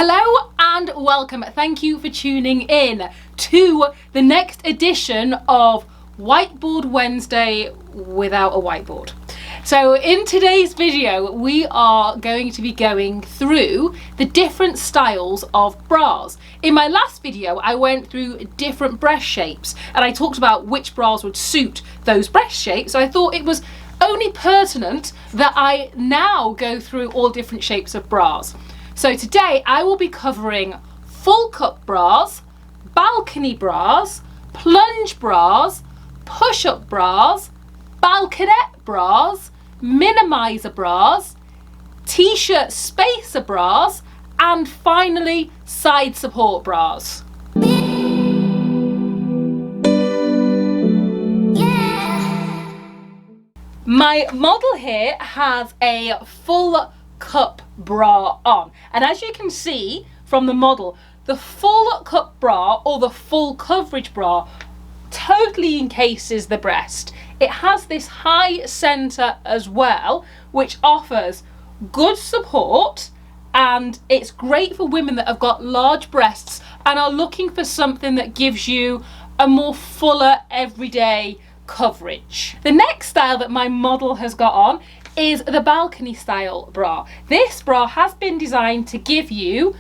Hello and welcome. Thank you for tuning in to the next edition of Whiteboard Wednesday without a whiteboard. So in today's video, we are going to be going through the different styles of bras. In my last video, I went through different breast shapes and I talked about which bras would suit those breast shapes. So I thought it was only pertinent that I now go through all different shapes of bras. So today I will be covering full cup bras, balcony bras, plunge bras, push-up bras, balconette bras, minimizer bras, t-shirt spacer bras, and finally side support bras. My model here has a full cup bra on, and as you can see from the model, the full cup bra or the full coverage bra totally encases the breast. It has this high center as well, which offers good support, and it's great for women that have got large breasts and are looking for something that gives you a more fuller everyday coverage. The next style that my model has got on is the balcony style bra. This bra has been designed to give you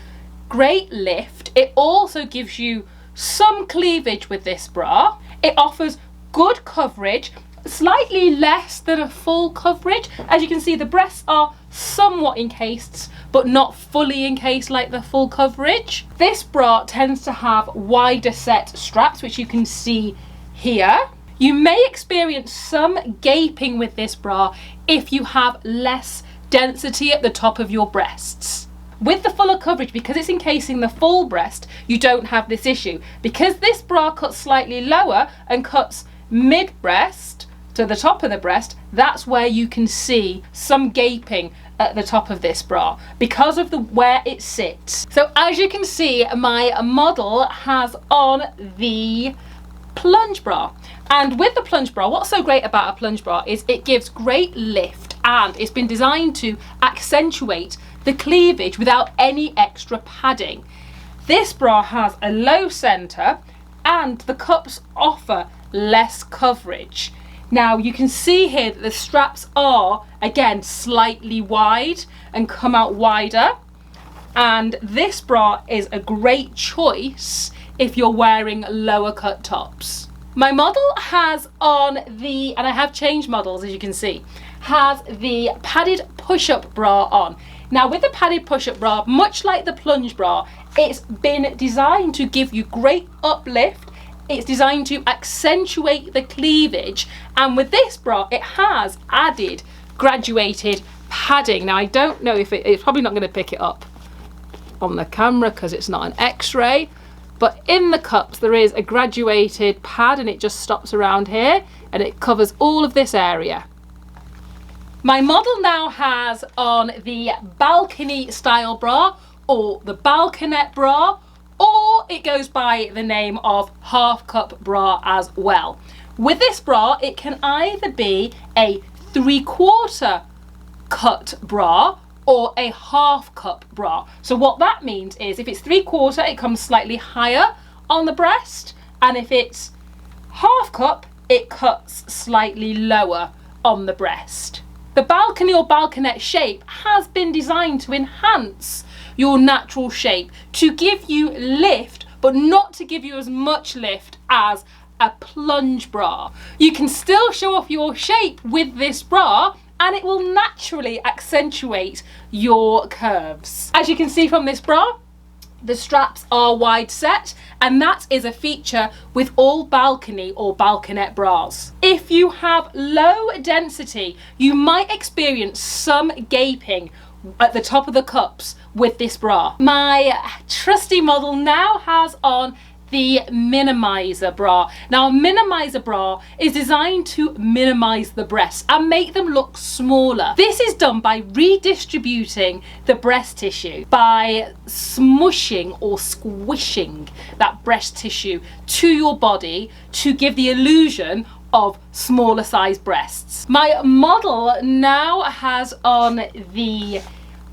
great lift. It also gives you some cleavage with this bra. It offers good coverage, slightly less than a full coverage. As you can see, the breasts are somewhat encased, but not fully encased like the full coverage. This bra tends to have wider set straps, which you can see here. You may experience some gaping with this bra if you have less density at the top of your breasts. With the fuller coverage, because it's encasing the full breast, you don't have this issue. Because this bra cuts slightly lower and cuts mid-breast to the top of the breast, that's where you can see some gaping at the top of this bra because of where it sits. So as you can see, my model has on the plunge bra. And with the plunge bra, what's so great about a plunge bra is it gives great lift, and it's been designed to accentuate the cleavage without any extra padding. This bra has a low center and the cups offer less coverage. Now you can see here that the straps are again slightly wide and come out wider, and this bra is a great choice if you're wearing lower cut tops. My model has on the, and I have changed models as you can see, has the padded push-up bra on. Now with the padded push-up bra, much like the plunge bra, it's been designed to give you great uplift. It's designed to accentuate the cleavage, and with this bra it has added graduated padding. Now I don't know if it's probably not going to pick it up on the camera because it's not an x-ray, but in the cups there is a graduated pad and it just stops around here and it covers all of this area. My model now has on the balcony style bra, or the balconette bra, or it goes by the name of half cup bra as well. With this bra, it can either be a 3/4 cut bra or a half cup bra. So what that means is if it's 3/4, it comes slightly higher on the breast, and if it's half cup, it cuts slightly lower on the breast. The balcony or balconette shape has been designed to enhance your natural shape, to give you lift, but not to give you as much lift as a plunge bra. You can still show off your shape with this bra, and it will naturally accentuate your curves. As you can see from this bra, the straps are wide set, and that is a feature with all balcony or balconette bras. If you have low density, you might experience some gaping at the top of the cups with this bra. My trusty model now has on the minimizer bra. Now a minimizer bra is designed to minimize the breasts and make them look smaller. This is done by redistributing the breast tissue, by smushing or squishing that breast tissue to your body to give the illusion of smaller size breasts. My model now has on the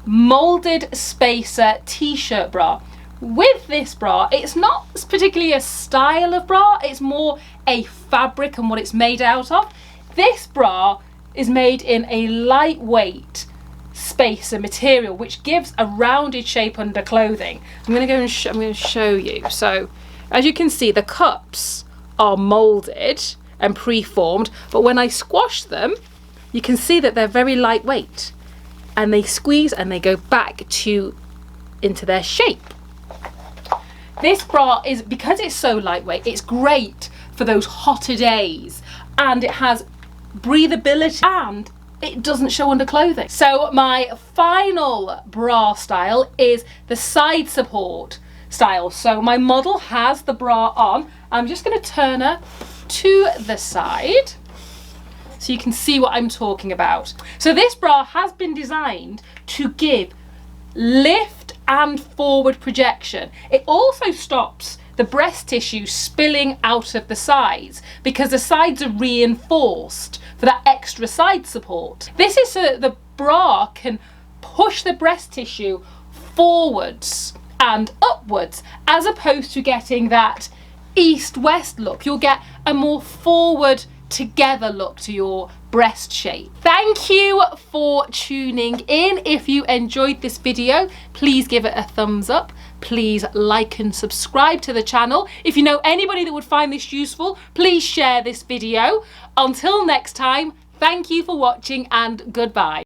molded spacer t-shirt bra. With this bra, it's not particularly a style of bra, it's more a fabric and what it's made out of. This bra is made in a lightweight spacer material, which gives a rounded shape under clothing. I'm going to go and I'm going to show you. So as you can see, the cups are molded and pre-formed, but when I squash them, you can see that they're very lightweight and they squeeze and they go back into their shape. This bra is, because it's so lightweight, it's great for those hotter days, and it has breathability and it doesn't show under clothing. So my final bra style is the side support style. So my model has the bra on. I'm just going to turn her to the side so you can see what I'm talking about. So this bra has been designed to give lift and forward projection. It also stops the breast tissue spilling out of the sides because the sides are reinforced for that extra side support. This is so that the bra can push the breast tissue forwards and upwards, as opposed to getting that east-west look. You'll get a more forward together look to your breast shape. Thank you for tuning in. If you enjoyed this video, please give it a thumbs up. Please like and subscribe to the channel. If you know anybody that would find this useful, please share this video. Until next time, thank you for watching and goodbye.